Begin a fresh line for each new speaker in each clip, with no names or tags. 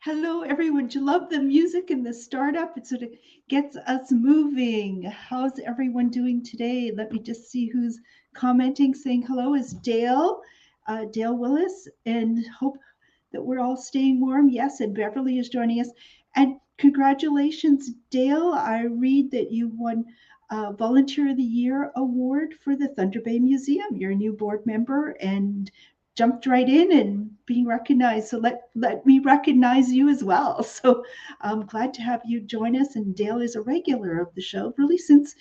Hello, everyone. Do you love the music and the startup? It sort of gets us moving. How's everyone doing today? Let me just see who's commenting. Saying hello is Dale, Dale Willis, and hope that we're all staying warm. Yes, and Beverly is joining us. And congratulations, Dale. I read that you won Volunteer of the Year award for the Thunder Bay Museum. You're a new board member and jumped right in and being recognized. So let me recognize you as well. So I'm glad to have you join us. And Dale is a regular of the show, really since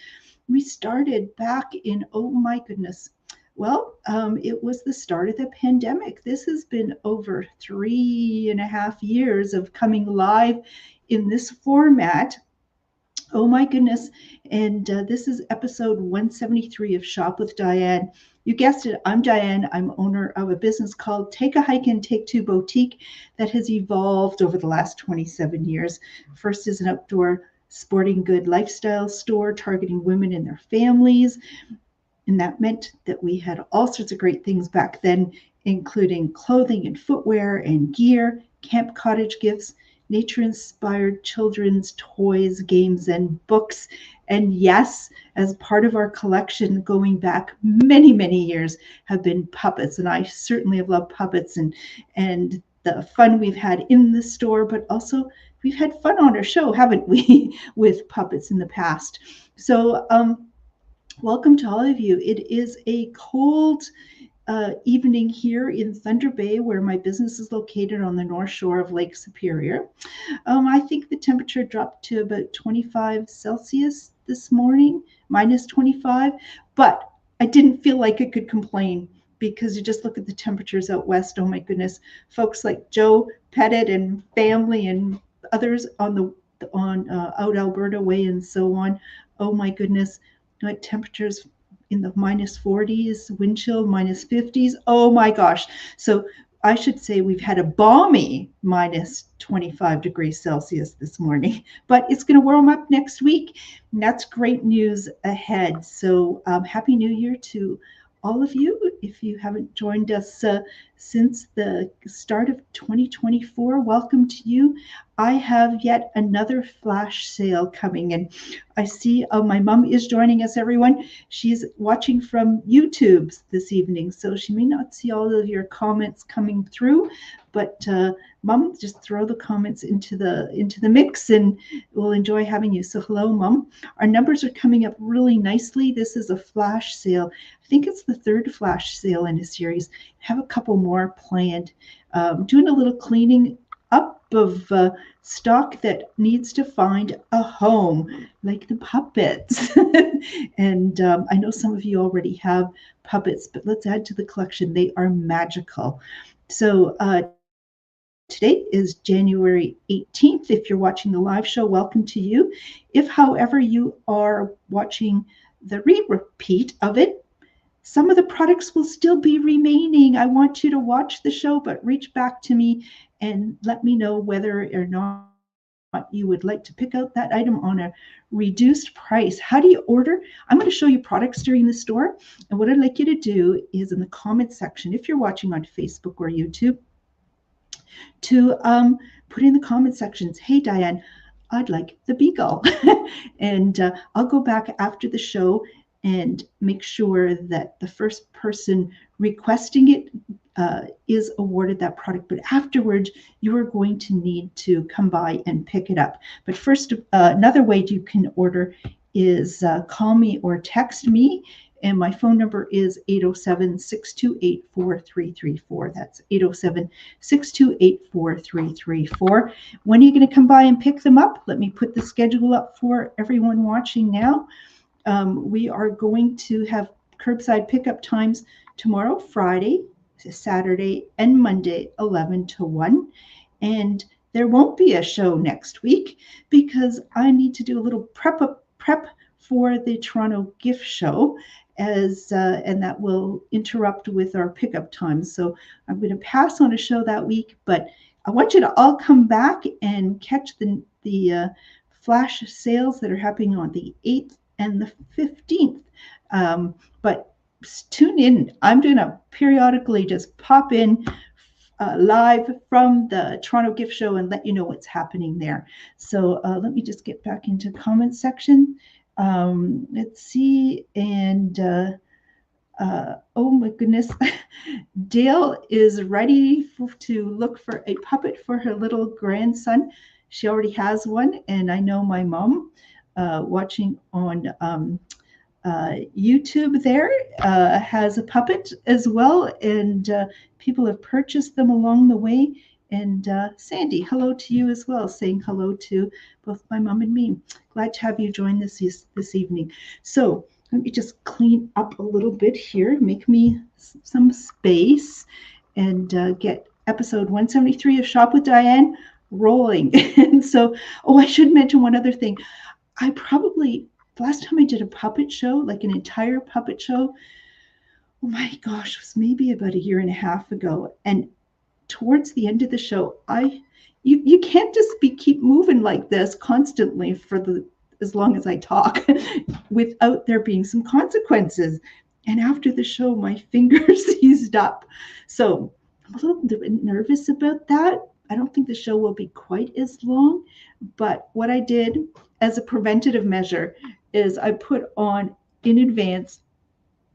we started back in, oh my goodness. Well, it was the start of the pandemic. This has been over 3.5 years of coming live in this format. Oh my goodness. And this is episode 173 of Shop with Diane. You guessed it, I'm Diane. I'm owner of a business called Take a Hike and Take Two Boutique that has evolved over the last 27 years. First is an outdoor sporting good lifestyle store targeting women and their families. And that meant that we had all sorts of great things back then, including clothing and footwear and gear, camp cottage gifts, nature-inspired children's toys, games, and books. And yes, as part of our collection going back many, many years have been puppets. And I certainly have loved puppets and the fun we've had in the store, but also we've had fun on our show, haven't we, with puppets in the past. So welcome to all of you. It is a cold evening here in Thunder Bay, where my business is located on the north shore of Lake Superior. I think the temperature dropped to about 25 Celsius this morning, minus 25, but I didn't feel like I could complain because you just look at the temperatures out west. Oh my goodness, folks like Joe Pettit and family and others on out Alberta way and so on. Oh my goodness, like temperatures in the minus 40s, wind chill minus 50s. Oh my gosh. So I should say we've had a balmy minus 25 degrees Celsius this morning, but it's going to warm up next week. And that's great news ahead. So Happy New Year to all of you. If you haven't joined us since the start of 2024, welcome to you. I have yet another flash sale coming, and I see my mom is joining us, everyone. She's watching from YouTube this evening, so she may not see all of your comments coming through, but Mom, just throw the comments into the mix, and we'll enjoy having you. So hello, Mom. Our numbers are coming up really nicely. This is a flash sale. I think it's the third flash sale in a series. I have a couple more planned. Doing a little cleaning up of stock that needs to find a home, like the puppets. And I know some of you already have puppets, but let's add to the collection. They are magical. So today is January 18th. If you're watching the live show, welcome to you. If, however, you are watching the repeat of it, some of the products will still be remaining. I want you to watch the show, but reach back to me and let me know whether or not you would like to pick out that item on a reduced price. How do you order? I'm going to show you products during the store. And what I'd like you to do is in the comment section, if you're watching on Facebook or YouTube, to put in the comment sections, hey, Diane, I'd like the Beagle. And I'll go back after the show and make sure that the first person requesting it is awarded that product. But afterwards, you are going to need to come by and pick it up. But first, another way you can order is call me or text me. And my phone number is 807-628-4334. That's 807-628-4334. When are you going to come by and pick them up? Let me put the schedule up for everyone watching now. We are going to have curbside pickup times tomorrow, Friday, Saturday, and Monday, 11 to 1. And there won't be a show next week because I need to do a little prep for the Toronto Gift Show, and that will interrupt with our pickup times. So I'm going to pass on a show that week, but I want you to all come back and catch the flash sales that are happening on the 8th and the 15th. But tune in. I'm going to periodically just pop in live from the Toronto Gift Show and let you know what's happening there. So let me just get back into comment section. Let's see. And oh my goodness, Dale is ready to look for a puppet for her little grandson. She already has one, and I know my mom watching on YouTube there has a puppet as well, and people have purchased them along the way. And Sandy, hello to you as well, saying hello to both my mom and me. Glad to have you join this evening. So let me just clean up a little bit here, make me some space, and get episode 173 of Shop with Diane rolling. And so, oh, I should mention one other thing. I probably, the last time I did a puppet show, like an entire puppet show, oh my gosh, it was maybe about a year and a half ago. And towards the end of the show, you can't just keep moving like this constantly for as long as I talk without there being some consequences. And after the show, my fingers seized up. So I'm a little bit nervous about that. I don't think the show will be quite as long, but what I did as a preventative measure is I put on in advance,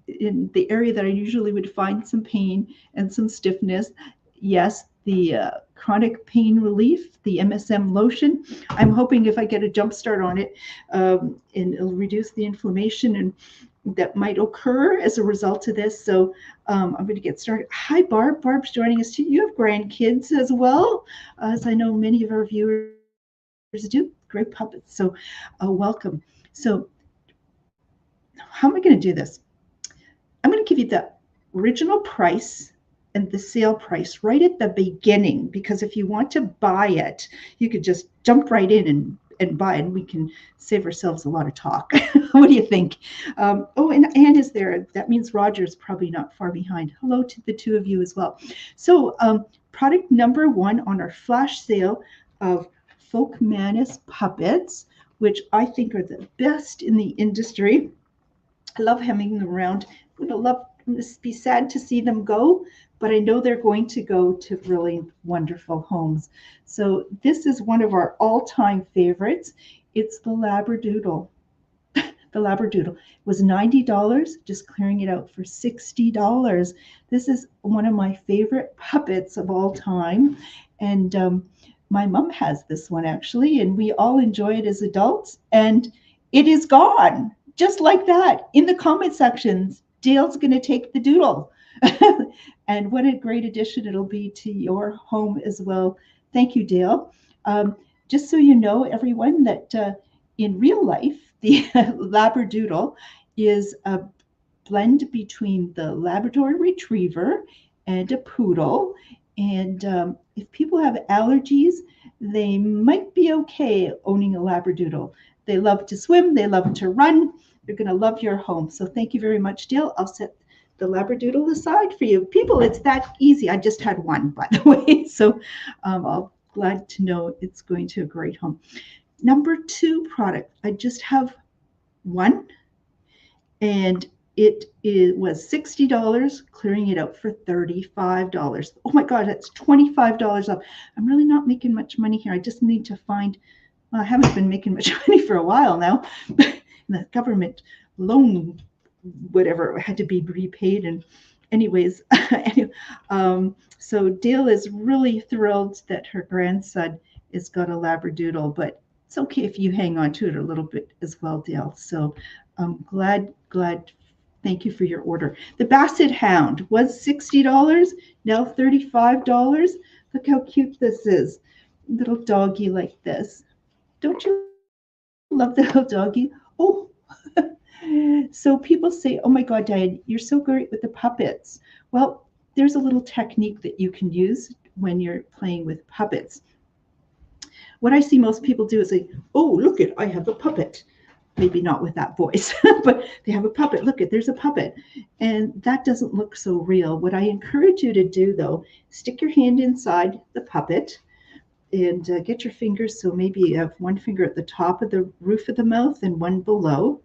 in the area that I usually would find some pain and some stiffness, yes, the chronic pain relief, the MSM lotion. I'm hoping if I get a jump start on it, and it'll reduce the inflammation and that might occur as a result of this. So I'm going to get started. Hi, Barb. Barb's joining us too. You have grandkids as well, as I know many of our viewers do. Great puppets. So welcome. So how am I going to do this? I'm going to give you the original price and the sale price right at the beginning, because if you want to buy it, you could just jump right in and buy it, and we can save ourselves a lot of talk. What do you think? Oh, and Anne is there. That means Roger's probably not far behind. Hello to the two of you as well. So product number one on our flash sale of Folk Manus puppets, which I think are the best in the industry. I love hemming them around. I'm going to be sad to see them go, but I know they're going to go to really wonderful homes. So this is one of our all-time favorites. It's the Labradoodle. The Labradoodle was $90, just clearing it out for $60. This is one of my favorite puppets of all time. And my mom has this one actually, and we all enjoy it as adults. And it is gone, just like that, in the comment sections. Dale's going to take the doodle. And what a great addition it'll be to your home as well. Thank you, Dale. Just so you know, everyone, that in real life, the Labradoodle is a blend between the Labrador Retriever and a poodle. And if people have allergies, they might be okay owning a Labradoodle. They love to swim, they love to run. You're going to love your home. So thank you very much, Dale. I'll set the Labradoodle aside for you. People, it's that easy. I just had one, by the way. So I'm glad to know it's going to a great home. Number two product, I just have one, and it was $60, clearing it out for $35. Oh my God, that's $25 off. I'm really not making much money here. I just need to find, well, I haven't been making much money for a while now. The government loan, whatever, had to be repaid. And anyways, so Dale is really thrilled that her grandson has got a Labradoodle, but it's okay if you hang on to it a little bit as well, Dale. So I'm glad. Thank you for your order. The Basset Hound was $60, now $35. Look how cute this is. Little doggy like this. Don't you love the little doggy? Oh, so people say, oh my God, Diane, you're so great with the puppets. Well, there's a little technique that you can use when you're playing with puppets. What I see most people do is say, oh, look it, I have a puppet. Maybe not with that voice, but they have a puppet. Look it, there's a puppet. And that doesn't look so real. What I encourage you to do, though, stick your hand inside the puppet and get your fingers. So maybe you have one finger at the top of the roof of the mouth and one below.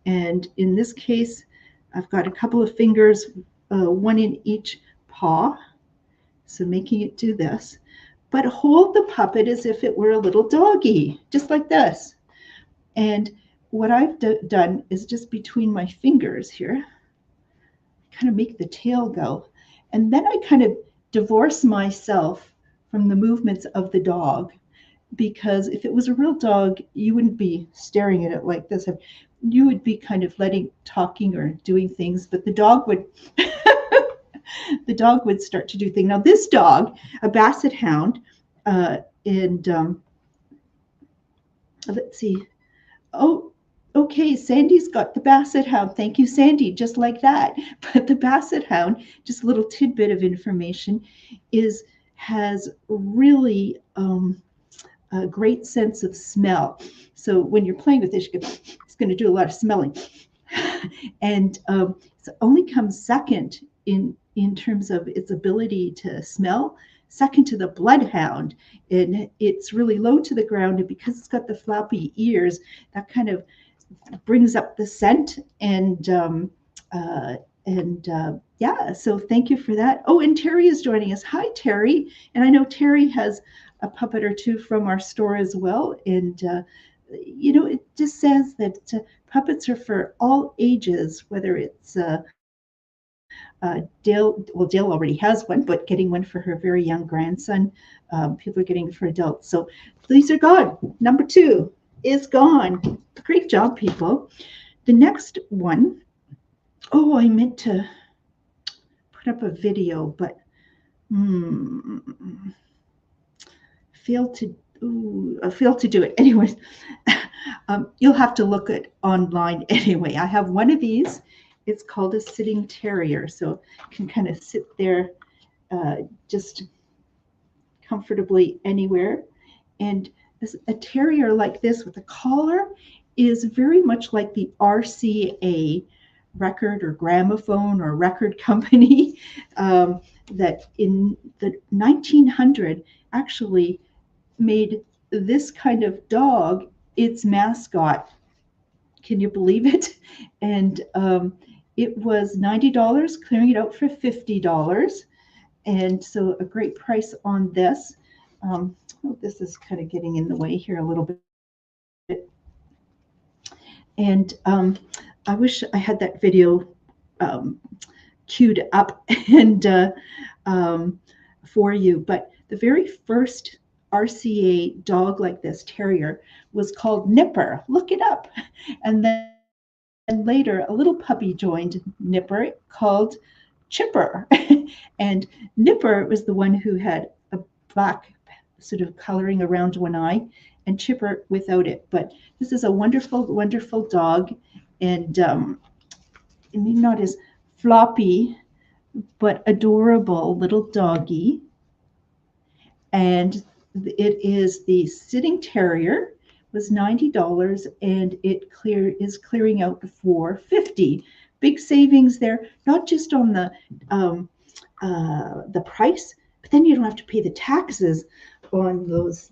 And in this case, I've got a couple of fingers, one in each paw. So making it do this, but hold the puppet as if it were a little doggy, just like this. And what I've done is just between my fingers here, kind of make the tail go. And then I kind of divorce myself from the movements of the dog, because if it was a real dog, you wouldn't be staring at it like this. You would be kind of talking or doing things, but the dog would the dog would start to do things. Now this dog, a basset hound, and let's see. Oh, okay, Sandy's got the basset hound. Thank you, Sandy, just like that. But the basset hound, just a little tidbit of information, has really a great sense of smell. So when you're playing with this, it's going to do a lot of smelling. And it only comes second in terms of its ability to smell, second to the bloodhound. And it's really low to the ground, and because it's got the floppy ears, that kind of brings up the scent. And yeah, so thank you for that. Oh, and Terry is joining us. Hi, Terry. And I know Terry has a puppet or two from our store as well. And it just says that puppets are for all ages, whether it's Dale already has one, but getting one for her very young grandson. People are getting it for adults. So these are gone. Number 2 is gone. Great job, people. The next one, I meant to put up a video, but failed to do it. Anyways, you'll have to look it online anyway. I have one of these. It's called a sitting terrier, so it can kind of sit there just comfortably anywhere. And a terrier like this with a collar is very much like the RCA, record or gramophone or record company, that in the 1900 actually made this kind of dog its mascot. Can you believe it? And it was $90, clearing it out for $50. And so a great price on this. This is kind of getting in the way here a little bit. And I wish I had that video queued up and for you. But the very first RCA dog like this, terrier, was called Nipper. Look it up. And then later, a little puppy joined Nipper called Chipper. And Nipper was the one who had a black sort of coloring around one eye, and Chipper without it. But this is a wonderful, wonderful dog, and not as floppy, but adorable little doggy. And it is the sitting terrier, was $90, and it is clearing out for $50. Big savings there, not just on the price, but then you don't have to pay the taxes on those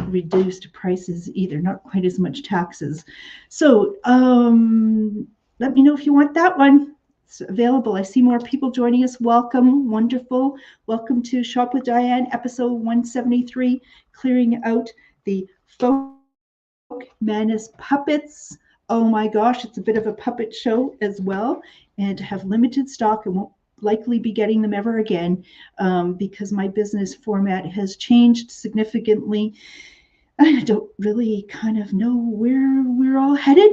reduced prices either, not quite as much taxes. So let me know if you want that one. It's available. I see more people joining us. Welcome. Wonderful. Welcome to Shop with Diane, episode 173, clearing out the folk Manus puppets. Oh my gosh, it's a bit of a puppet show as well, and have limited stock and won't likely be getting them ever again, because my business format has changed significantly. I don't really kind of know where we're all headed,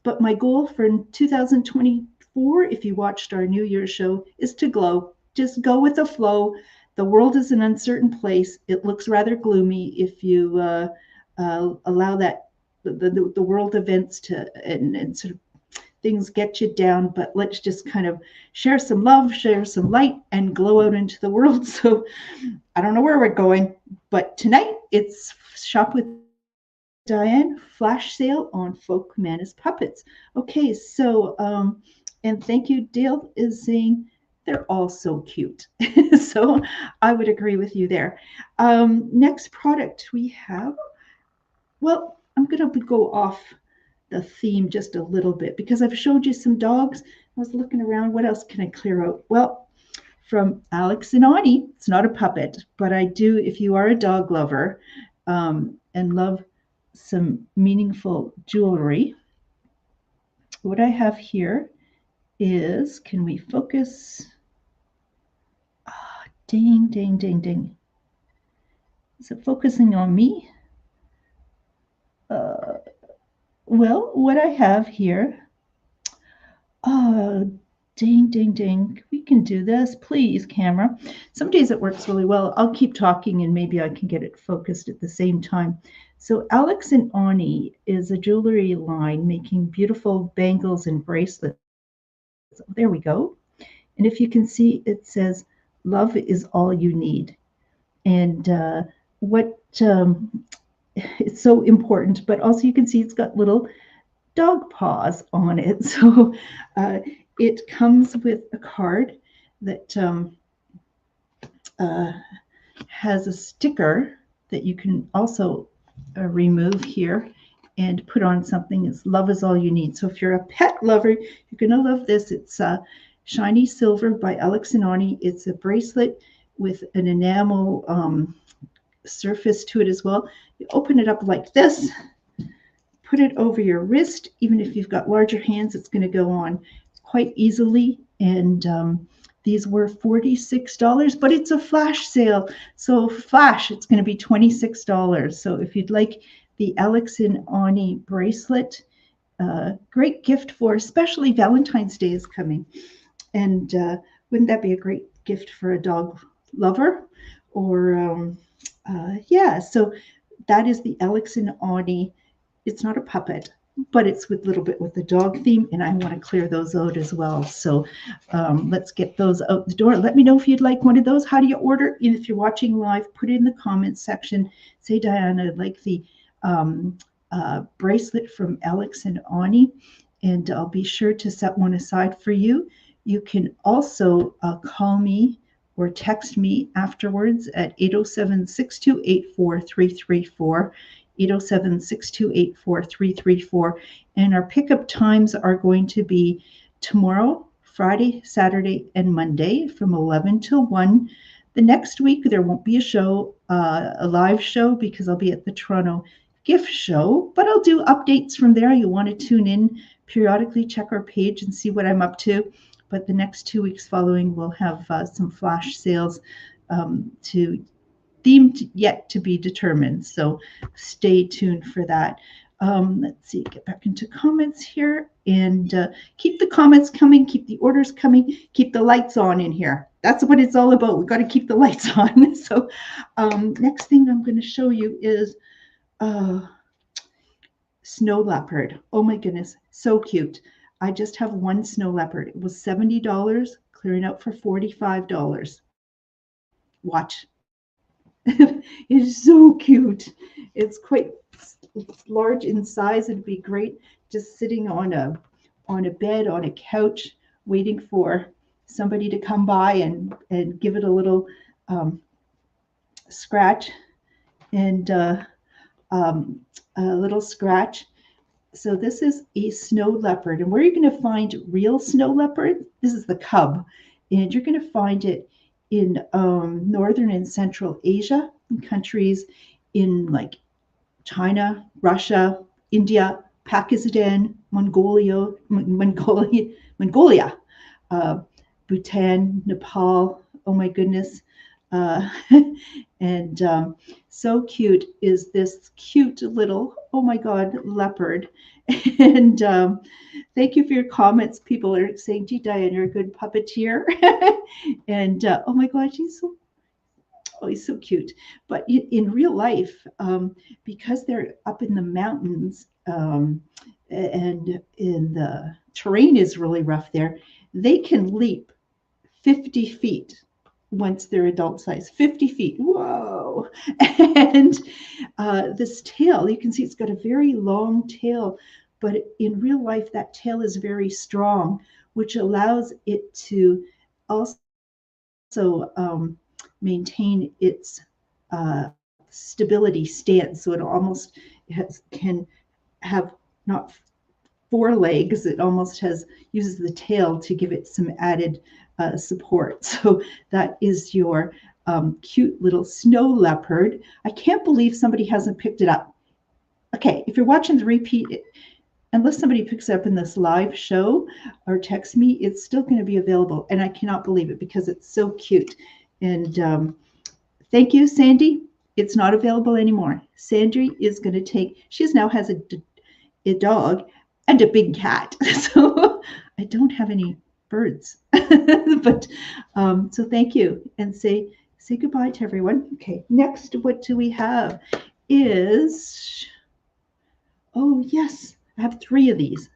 but my goal for 2024, if you watched our New Year's show, is to glow. Just go with the flow. The world is an uncertain place. It looks rather gloomy if you allow that the world events to and sort of things get you down. But let's just kind of share some love, share some light, and glow out into the world. So I don't know where we're going, but tonight it's Shop with Diane flash sale on Folk Manus puppets. Okay, so and thank you. Dale is saying they're all so cute. So I would agree with you there. Next product we have, well, I'm going to go off the theme just a little bit because I've showed you some dogs. I was looking around. What else can I clear out? Well, from Alex and Ani. It's not a puppet, but I do, if you are a dog lover and love some meaningful jewelry, what I have here is, can we focus? Ding, ding, ding, ding. Is it focusing on me? Well, what I have here, ding, ding, ding. We can do this, please, camera. Some days it works really well. I'll keep talking and maybe I can get it focused at the same time. So Alex and Ani is a jewelry line making beautiful bangles and bracelets. There we go. And if you can see, it says, "Love is all you need." And what it's so important, but also you can see it's got little dog paws on it. So it comes with a card that has a sticker that you can also remove here and put on something. It's "Love is all you need." So if you're a pet lover, you're going to love this. It's Shiny Silver by Alex and Ani. It's a bracelet with an enamel surface to it as well. You open it up like this, put it over your wrist. Even if you've got larger hands, it's going to go on quite easily. And these were $46, but it's a flash sale. So flash, it's going to be $26. So if you'd like the Alex and Ani bracelet, great gift for, especially Valentine's Day is coming. And wouldn't that be a great gift for a dog lover? Or yeah, so that is the Alex and Ani. It's not a puppet, but it's with a little bit with the dog theme, and I want to clear those out as well. So let's get those out the door. Let me know if you'd like one of those. How do you order? And if you're watching live, put it in the comments section. Say, "Diane, I'd like the bracelet from Alex and Ani," and I'll be sure to set one aside for you. You can also call me or text me afterwards at 807-628-4334. 807-628-4334. And our pickup times are going to be tomorrow, Friday, Saturday, and Monday from 11 till 1. The next week, there won't be a show, a live show, because I'll be at the Toronto Gift Show, but I'll do updates from there. You'll want to tune in periodically, check our page and see what I'm up to. But the next 2 weeks following, we'll have some flash sales to themed yet to be determined. So stay tuned for that. Let's see, get back into comments here and keep the comments coming, keep the orders coming, keep the lights on in here. That's what it's all about. We've got to keep the lights on. So next thing I'm going to show you is snow leopard. Oh my goodness, so cute. I just have one snow leopard. It was $70, clearing out for $45. Watch. It's so cute. It's large in size. It'd be great just sitting on a bed, on a couch, waiting for somebody to come by and give it a little scratch and a little scratch. So this is a snow leopard. And where you're going to find real snow leopard, this is the cub. And you're going to find it in northern and central Asia, in countries in like China, Russia, India, Pakistan, Mongolia, Bhutan, Nepal. Oh my goodness. And so cute is this cute little, oh my God, leopard. And thank you for your comments. People are saying, "Gee, Diane, you're a good puppeteer." And oh my God, he's so cute. But in real life, because they're up in the mountains and in the terrain is really rough there, they can leap 50 feet once they're adult size. 50 feet. Whoa. And this tail, you can see it's got a very long tail, but in real life, that tail is very strong, which allows it to also maintain its stability stance. So it almost can have not 4 legs. It almost uses the tail to give it some added support. So that is your cute little snow leopard. I can't believe somebody hasn't picked it up. Okay, if you're watching the repeat, unless somebody picks it up in this live show or text me, it's still going to be available. And I cannot believe it because it's so cute. And thank you, Sandy. It's not available anymore. Sandy is going to take, she now has a dog and a big cat. So I don't have any birds. But so thank you, and say goodbye to everyone. Okay, next, what do we have is, oh yes, I have 3 of these.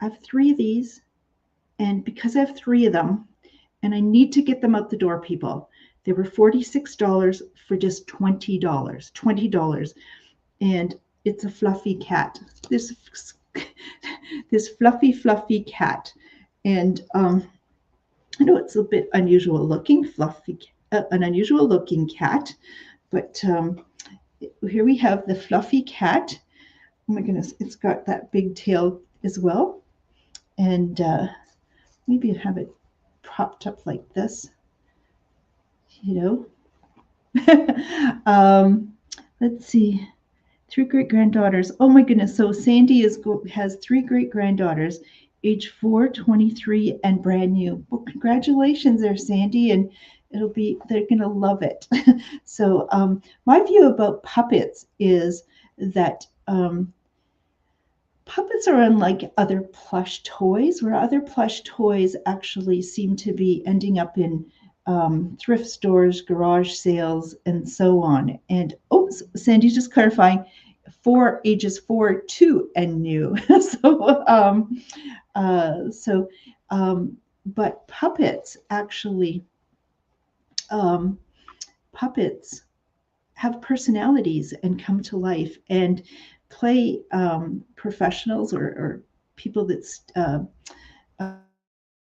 I have 3 of these, and because I have 3 of them, and I need to get them out the door, people. They were $46 for just $20. $20. And it's a fluffy cat. This fluffy cat. And I know it's a bit unusual looking, an unusual looking cat. But here we have the fluffy cat. Oh my goodness, it's got that big tail as well. And maybe have it propped up like this, you know. Let's see, 3 great-granddaughters. Oh my goodness, so Sandy has 3 great-granddaughters, age 4, 23, and brand new. Well, congratulations there, Sandy, and they're gonna love it. So my view about puppets is that puppets are unlike other plush toys, where other plush toys actually seem to be ending up in thrift stores, garage sales, and so on. And Sandy's just clarifying, for ages 4, 2, and new. But puppets actually, puppets have personalities and come to life, and play professionals or people that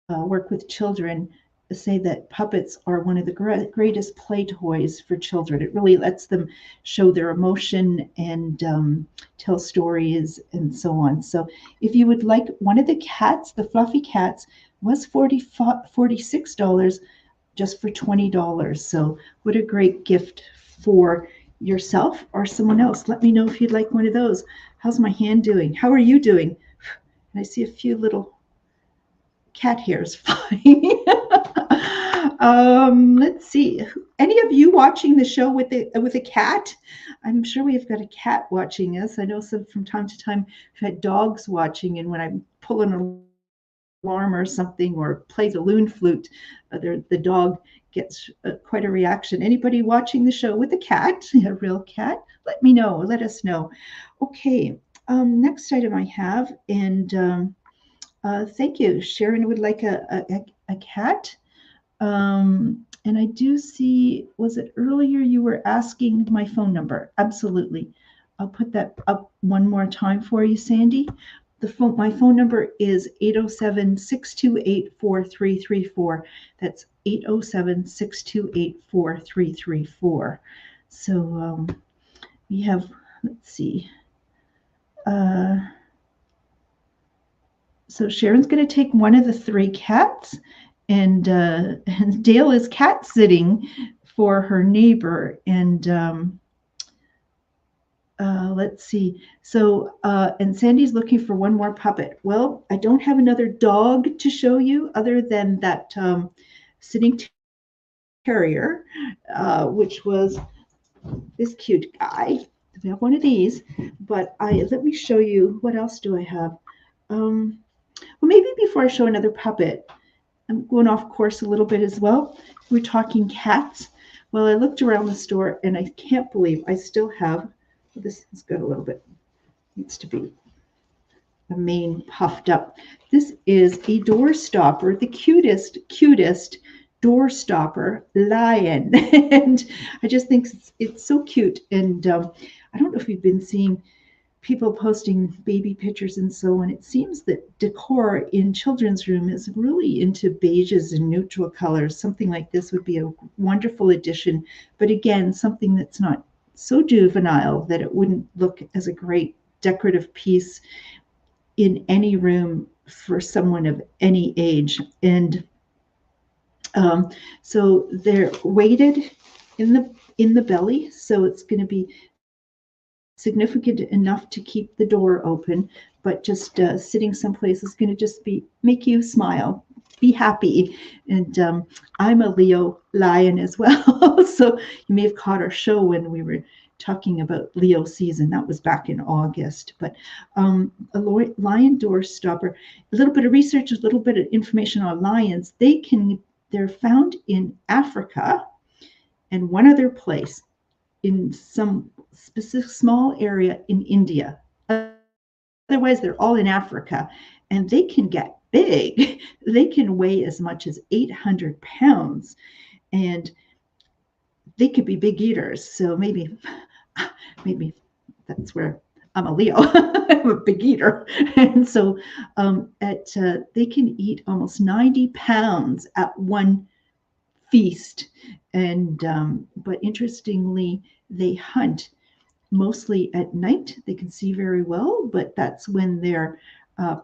work with children say that puppets are one of the greatest play toys for children. It really lets them show their emotion and tell stories and so on. So if you would like one of the cats, the fluffy cats, was $46 just for $20. So what a great gift for yourself or someone else. Let me know if you'd like one of those. How's my hand doing? How are you doing? And I see a few little cat hairs flying. Let's see. Any of you watching the show with a cat? I'm sure we've got a cat watching us. I know some from time to time we've had dogs watching, and when I pull an alarm or something or play the loon flute, the dog gets quite a reaction. Anybody watching the show with a cat, a real cat? Let me know. Let us know. Okay. Next item I have, and thank you. Sharon would like a cat. And I do see, was it earlier you were asking my phone number? Absolutely. I'll put that up one more time for you, Sandy. My phone number is 807-628-4334. That's 807-628-4334. So we have, let's see. So Sharon's going to take one of the 3 cats, and Dale is cat sitting for her neighbor. And let's see. So, and Sandy's looking for one more puppet. Well, I don't have another dog to show you other than that sitting terrier, which was this cute guy. We have one of these, but let me show you. What else do I have? Well, maybe before I show another puppet, I'm going off course a little bit as well. We're talking cats. Well, I looked around the store, and I can't believe I still have, this has got a little bit, needs to be the mane puffed up. This is a door stopper, the cutest door stopper lion. And I just think it's so cute. And I don't know if you've been seeing people posting baby pictures and so on. It seems that decor in children's room is really into beiges and neutral colors. Something like this would be a wonderful addition, but again, something that's not so juvenile that it wouldn't look as a great decorative piece in any room for someone of any age. And So they're weighted in the belly, so it's going to be significant enough to keep the door open, but just sitting someplace is going to just be make you smile, be happy. And I'm a Leo lion as well, so you may have caught our show when we were talking about Leo season. That was back in August. But a lion door stopper, a little bit of research, a little bit of information on lions. They're found in Africa and one other place in some specific small area in India. Otherwise, they're all in Africa, and they can get big. They can weigh as much as 800 pounds, and they could be big eaters. So maybe that's where I'm a Leo. I'm a big eater, and so they can eat almost 90 pounds at one feast. And but interestingly, they hunt mostly at night. They can see very well, but that's when their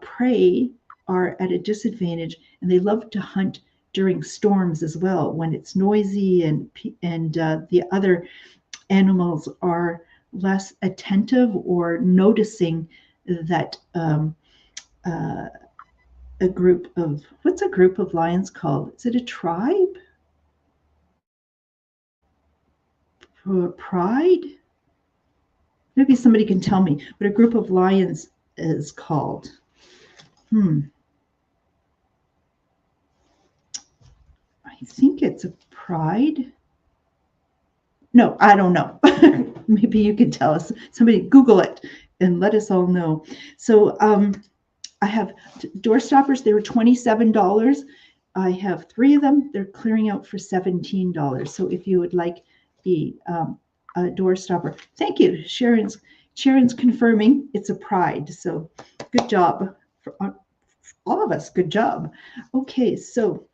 prey are at a disadvantage, and they love to hunt during storms as well, when it's noisy and the other animals are less attentive or noticing that uh, what's a group of lions called? Is it a tribe? Pride? Maybe somebody can tell me what a group of lions is called. I think it's a pride. No, I don't know. Maybe you can tell us. Somebody Google it and let us all know. So I have door stoppers. They were $27. I have 3 of them. They're clearing out for $17. So if you would like a door stopper, thank you. Sharon's confirming it's a pride. So good job for all of us. Good job. Okay, so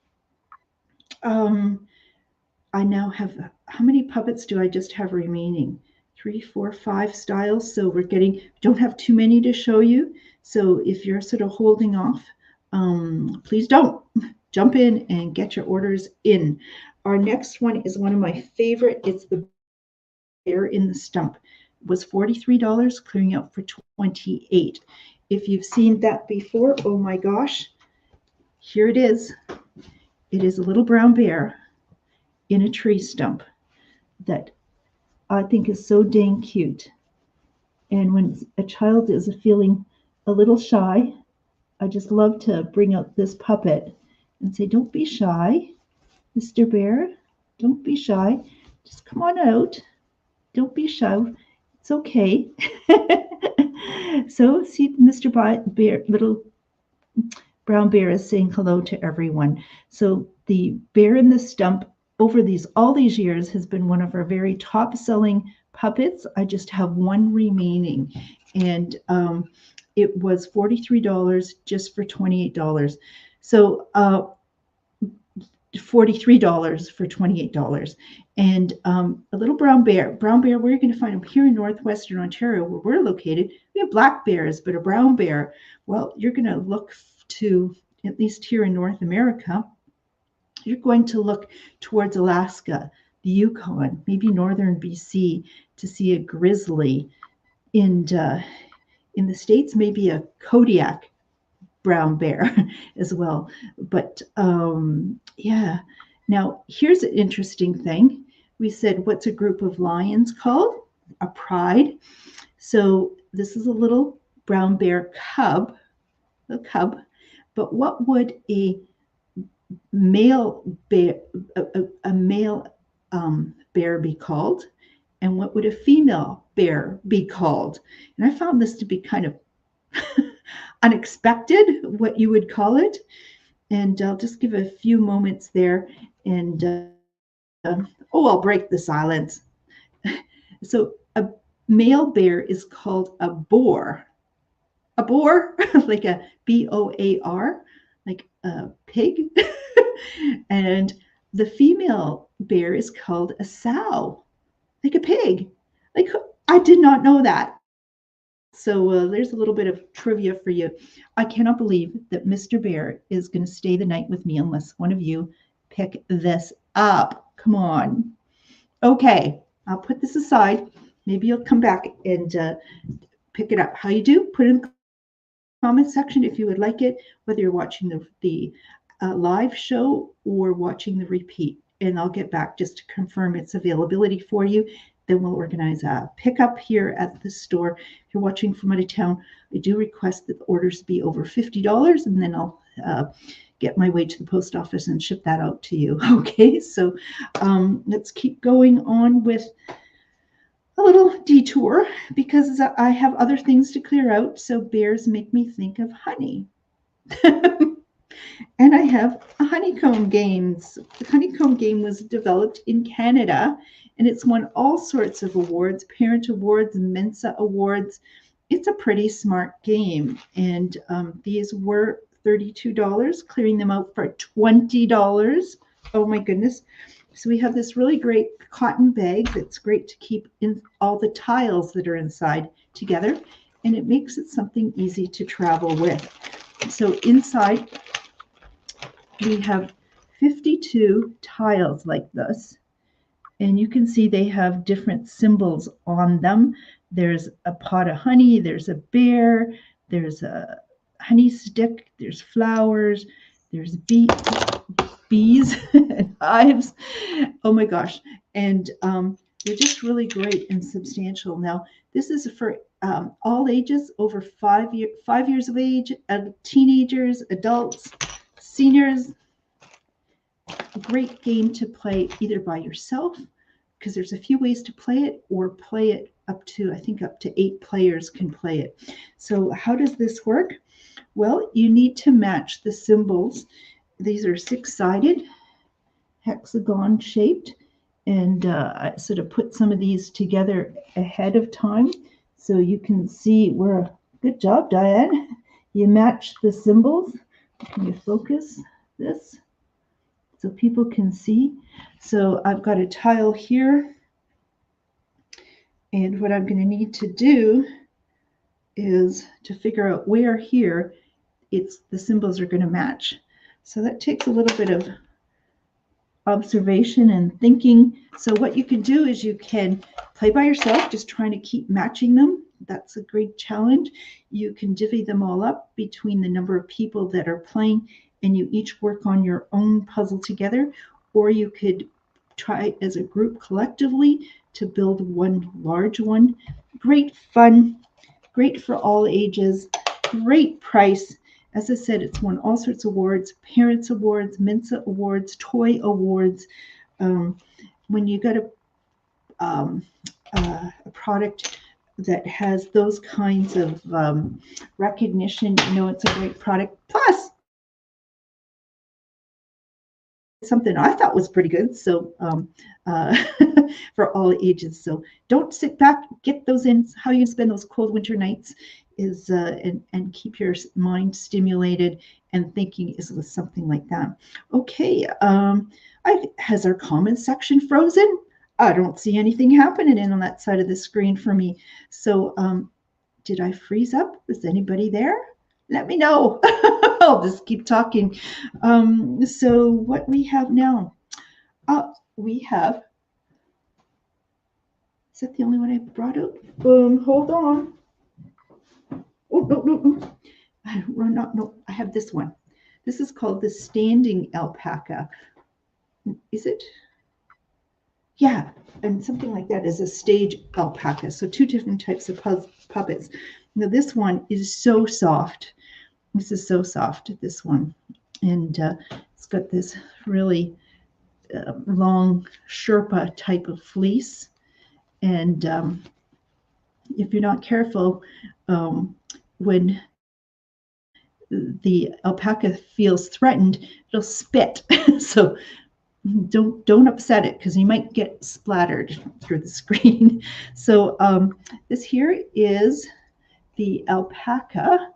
I now have, how many puppets do I just have remaining? 3, 4, 5 styles. So don't have too many to show you. So if you're sort of holding off, please don't. Jump in and get your orders in. Our next one is one of my favorite. It's the bear in the stump. It was $43, clearing out for $28. If you've seen that before, oh my gosh, here it is. It is a little brown bear in a tree stump that I think is so dang cute. And when a child is feeling a little shy, I just love to bring out this puppet and say, don't be shy, Mr. Bear. Don't be shy. Just come on out. Don't be shy. It's okay. So see, Mr. Bear, little brown bear is saying hello to everyone. So the bear in the stump over all these years has been one of our very top selling puppets. I just have one remaining, and it was $43 just for $28. So $43 for $28. And a little brown bear, where are you going to find them? Here in northwestern Ontario, where we're located, we have black bears, but a brown bear, well, you're going to look to, at least here in North America, you're going to look towards Alaska, the Yukon, maybe northern BC to see a grizzly. In the States, maybe a Kodiak brown bear as well. But yeah. Now, here's an interesting thing. We said, what's a group of lions called? A pride. So this is a little brown bear cub, but what would a male bear, a male bear be called? And what would a female bear be called? And I found this to be kind of unexpected, what you would call it. And I'll just give a few moments there. And I'll break the silence. So a male bear is called a boar. A boar, like a BOAR, like a pig. And the female bear is called a sow, like a pig. Like, I did not know that. So there's a little bit of trivia for you. I cannot believe that Mr. Bear is going to stay the night with me unless one of you pick this up. Come on. Okay, I'll put this aside. Maybe you'll come back and pick it up. How you do? Put it in the comment section if you would like it, whether you're watching the live show or watching the repeat. And I'll get back just to confirm its availability for you. Then we'll organize a pickup here at the store. If you're watching from out of town, I do request that the orders be over $50, and then I'll get my way to the post office and ship that out to you. Okay, so let's keep going on with a little detour because I have other things to clear out. So bears make me think of honey. And I have a honeycomb game. The honeycomb game was developed in Canada, and it's won all sorts of awards, parent awards, Mensa awards. It's a pretty smart game, and these were $32, clearing them out for $20. Oh my goodness. So we have this really great cotton bag that's great to keep in all the tiles that are inside together, and it makes it something easy to travel with. So inside we have 52 tiles like this, and you can see they have different symbols on them. There's a pot of honey, there's a bear, there's a honey stick, there's flowers, there's bees and hives. Oh my gosh. And they're just really great and substantial. Now, this is for all ages over 5 years of age, teenagers, adults, seniors. A great game to play either by yourself, because there's a few ways to play it, or play it up to, I think up to 8 players can play it. So how does this work? Well, you need to match the symbols. These are 6-sided, hexagon shaped, and I sort of put some of these together ahead of time so you can see where. Good job, Diane. You match the symbols. Can you focus this so people can see? So I've got a tile here, and what I'm going to need to do is to figure out where here the symbols are going to match. So that takes a little bit of observation and thinking. So what you can do is you can play by yourself, just trying to keep matching them. That's a great challenge. You can divvy them all up between the number of people that are playing, and you each work on your own puzzle together, or you could try as a group collectively to build one large one. Great fun, great for all ages, great price. As I said, it's won all sorts of awards, parents awards, Mensa awards, toy awards. When you got a product that has those kinds of recognition, you know it's a great product. Plus, something I thought was pretty good, so for all ages. So don't sit back, get those in. How you spend those cold winter nights is and keep your mind stimulated and thinking is something like that. Okay, has our comment section frozen? I don't see anything happening on that side of the screen for me. So did I freeze up? Is anybody there? Let me know. I'll just keep talking. So what we have now, we have, is that the only one I brought up? Hold on. Oh, no. No, I have this one. This is called the standing alpaca. Is it? Yeah, and something like that is a stage alpaca. So 2 different types of puppets. Now this one is so soft. This is so soft, this one. And it's got this really long Sherpa type of fleece. And if you're not careful, when the alpaca feels threatened, it'll spit. So don't upset it, because you might get splattered through the screen. So this here is the alpaca,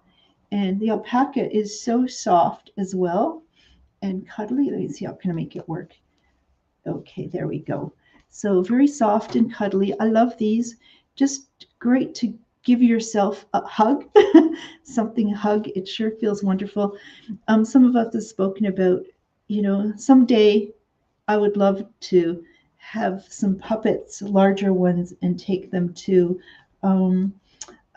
and the alpaca is so soft as well and cuddly. Let me see, how can I make it work? Okay, there we go. So very soft and cuddly. I love these. Just great to give yourself a hug, something hug. It sure feels wonderful. Some of us have spoken about someday I would love to have some puppets, larger ones, and take them to um,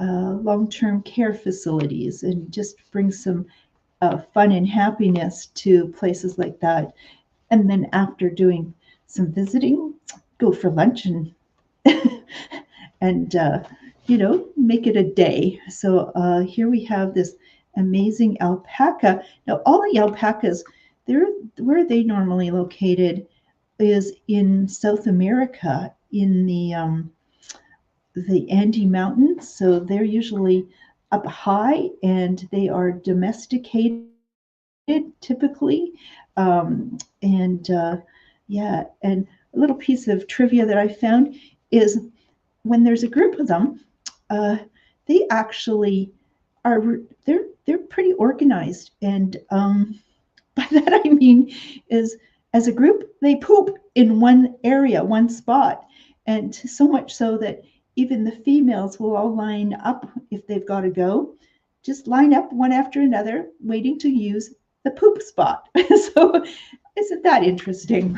long-term care facilities and just bring some fun and happiness to places like that. And then after doing some visiting, go for lunch and make it a day. So here we have this amazing alpaca. Now all the alpacas, they're where are they normally located is in South America in the Andes Mountains. So they're usually up high and they are domesticated typically. And yeah, and a little piece of trivia that I found is when there's a group of them, uh, they actually are they're pretty organized, and by that I mean is as a group they poop in one area, one spot, and so much so that even the females will all line up if they've got to go, just line up one after another, waiting to use the poop spot. So isn't that interesting?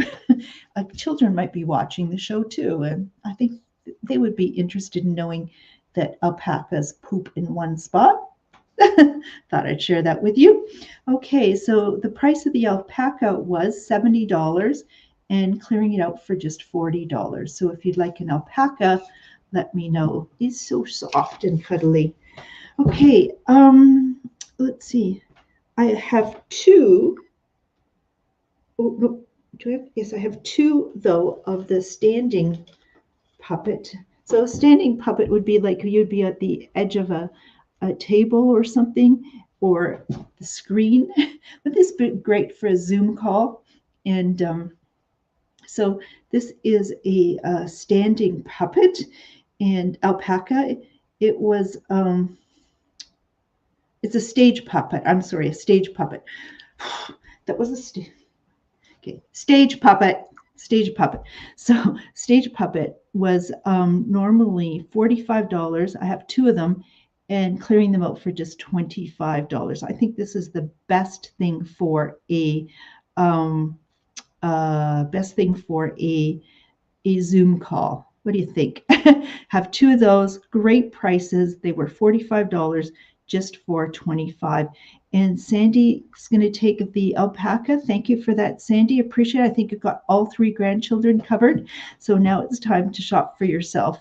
Children might be watching the show too, and I think they would be interested in knowing that alpacas poop in one spot. Thought I'd share that with you. Okay, so the price of the alpaca was $70 and clearing it out for just $40. So if you'd like an alpaca, let me know. It's so soft and cuddly. Okay, let's see. I have two. Oh, no, do I have? Yes, I have two though of the standing puppet. So a standing puppet would be like you'd be at the edge of a table or something, or the screen. But this would be great for a Zoom call. And so this is a standing puppet and alpaca. It was it's a stage puppet. I'm sorry, a stage puppet. That was a okay, stage puppet. Stage puppet. So stage puppet was normally $45. I have two of them and clearing them out for just $25. I think this is the best thing for a Zoom call. What do you think? Have two of those, great prices. They were $45 just for 25. And Sandy is going to take the alpaca. Thank you for that, Sandy. Appreciate it. I think you've got all three grandchildren covered. So now it's time to shop for yourself.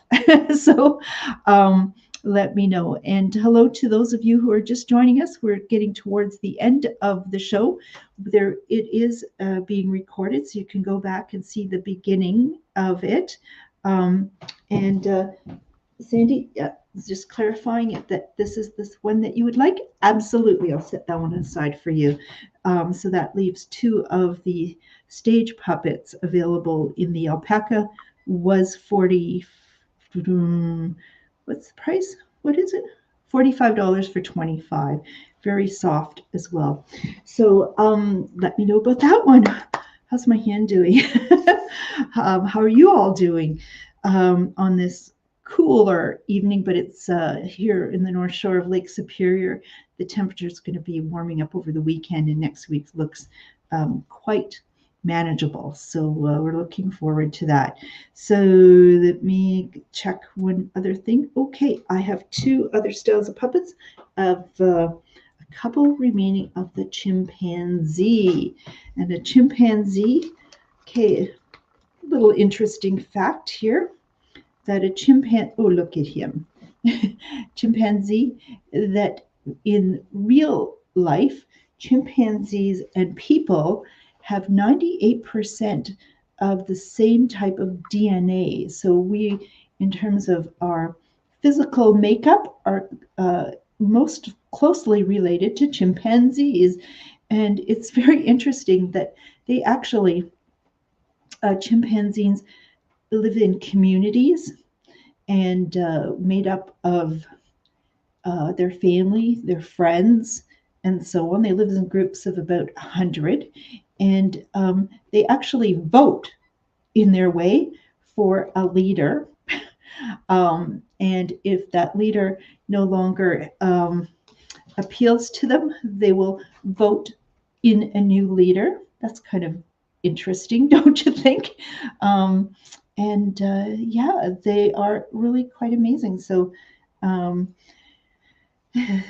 So let me know. And hello to those of you who are just joining us. We're getting towards the end of the show. It is being recorded, so you can go back and see the beginning of it. And Sandy, just clarifying it that this is this one that you would like. Absolutely, I'll set that one aside for you. So that leaves two of the stage puppets available in the alpaca. Was 40. What's the price? What is it? $45 for 25. Very soft as well. So let me know about that one. How's my hand doing? How are you all doing on this cooler evening? But it's here in the North Shore of Lake Superior. The temperature is going to be warming up over the weekend, and next week looks quite manageable. So we're looking forward to that. So let me check one other thing. Okay, I have two other styles of puppets of a couple remaining of the chimpanzee. And a chimpanzee, okay, little interesting fact here that a chimpanzee, oh, look at him. Chimpanzee, that in real life, chimpanzees and people have 98% of the same type of DNA. So we, in terms of our physical makeup, are most closely related to chimpanzees. And it's very interesting that they actually, chimpanzees live in communities and made up of their family, their friends, and so on. They live in groups of about 100, and they actually vote in their way for a leader. And if that leader no longer appeals to them, they will vote in a new leader. That's kind of interesting, don't you think? Um, and yeah, they are really quite amazing. So um,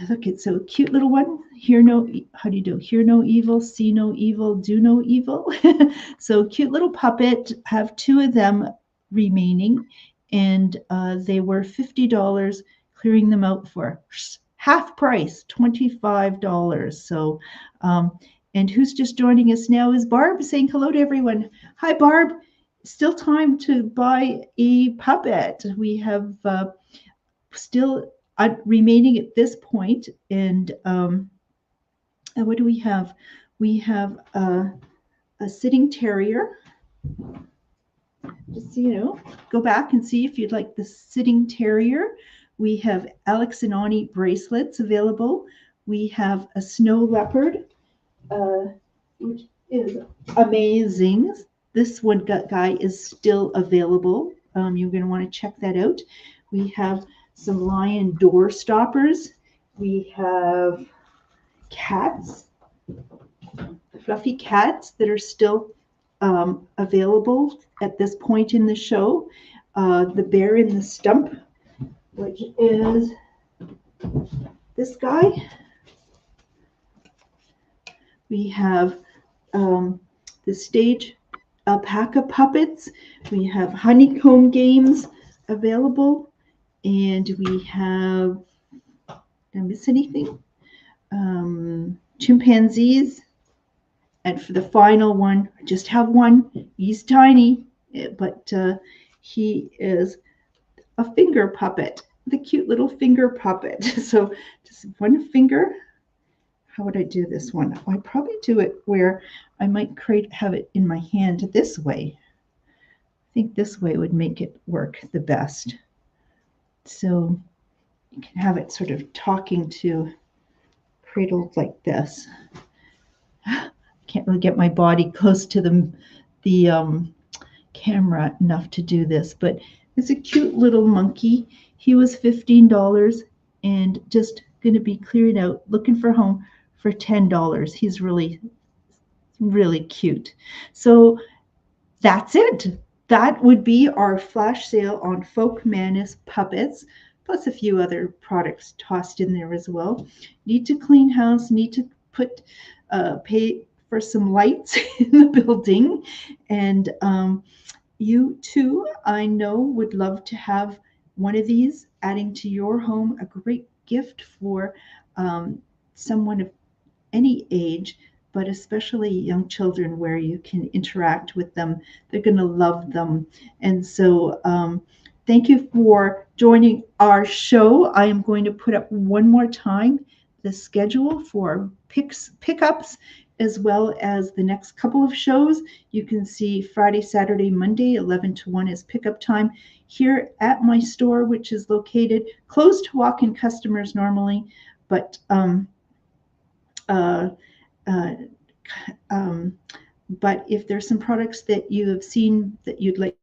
look, it's so cute little one. Hear no, how do you do? Hear no evil, see no evil, do no evil. So cute little puppet. Have two of them remaining, and they were $50, clearing them out for half price, $25. So, and who's just joining us now is Barb saying hello to everyone. Hi, Barb. Still time to buy a puppet. We have still remaining at this point. And what do we have? We have a sitting terrier. Just go back and see if you'd like the sitting terrier. We have Alex and Ani bracelets available. We have a snow leopard, which is amazing. This one guy is still available. You're going to want to check that out. We have some lion door stoppers. We have cats, fluffy cats that are still available at this point in the show. The bear in the stump, which is this guy. We have the stage alpaca puppets. We have honeycomb games available. And we have, did I miss anything? Chimpanzees. And for the final one, I just have one. He's tiny, but he is a finger puppet, the cute little finger puppet. So just one finger. How would I do this one? I'd probably do it where I might have it in my hand this way. I think this way would make it work the best. So you can have it sort of talking to cradled like this. Can't really get my body close to the camera enough to do this, but it's a cute little monkey. He was $15 and just going to be clearing out, looking for a home for $10. He's really, really cute. So that's it. That would be our flash sale on Folk Manus puppets, plus a few other products tossed in there as well. Need to clean house, need to pay for some lights in the building. And you too, I know, would love to have one of these adding to your home, a great gift for someone of any age, but especially young children where you can interact with them. They're going to love them. And so thank you for joining our show. I am going to put up one more time the schedule for pickups as well as the next couple of shows. You can see Friday, Saturday, Monday, 11 to 1 is pickup time here at my store, which is located closed to walk-in customers normally, but but if there's some products that you have seen that you'd like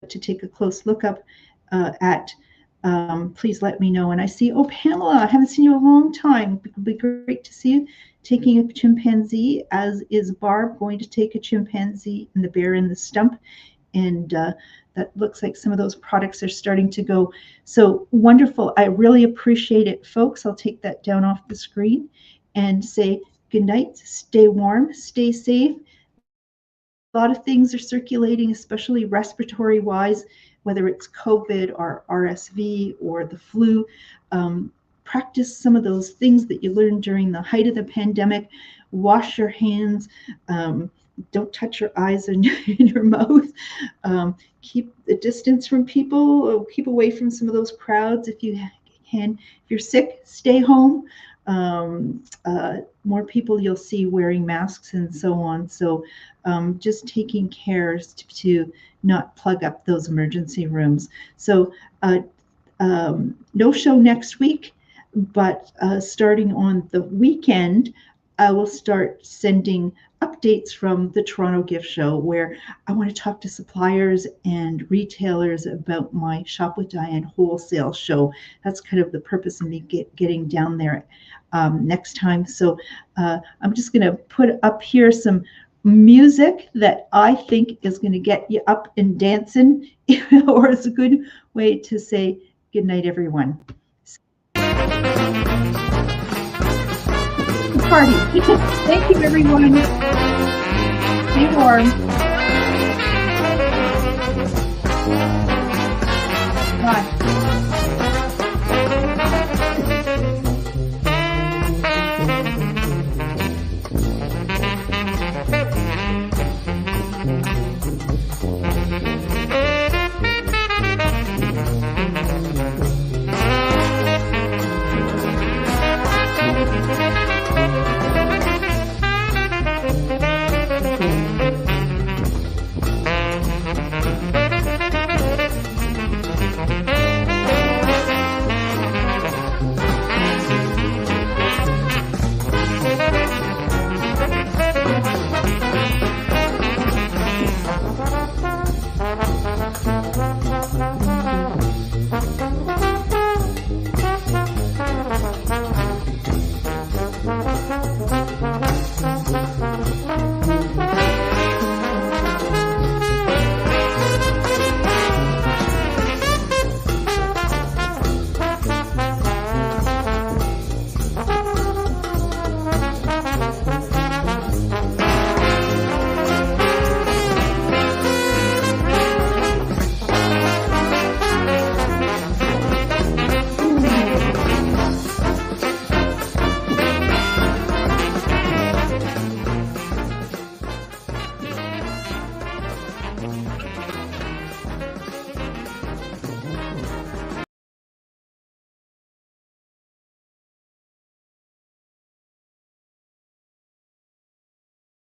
to take a close look up at, please let me know. And I see, Pamela, I haven't seen you in a long time. It would be great to see you taking a chimpanzee, as is Barb going to take a chimpanzee and the bear in the stump. And that looks like some of those products are starting to go. So wonderful. I really appreciate it, folks. I'll take that down off the screen and say good night. Stay warm, stay safe. A lot of things are circulating, especially respiratory wise, whether it's COVID or RSV or the flu. Practice some of those things that you learned during the height of the pandemic. Wash your hands. Don't touch your eyes and your mouth. Keep the distance from people. Keep away from some of those crowds if you can. If you're sick, stay home. More people you'll see wearing masks and so on. So just taking care to not plug up those emergency rooms. So no show next week, but starting on the weekend, I will start sending updates from the Toronto Gift Show, where I want to talk to suppliers and retailers about my Shop with Diane wholesale show. That's kind of the purpose of me getting down there next time. So I'm just going to put up here some music that I think is going to get you up and dancing, or it's a good way to say good night, everyone. Party. Thank you, everyone. Stay warm. Bye.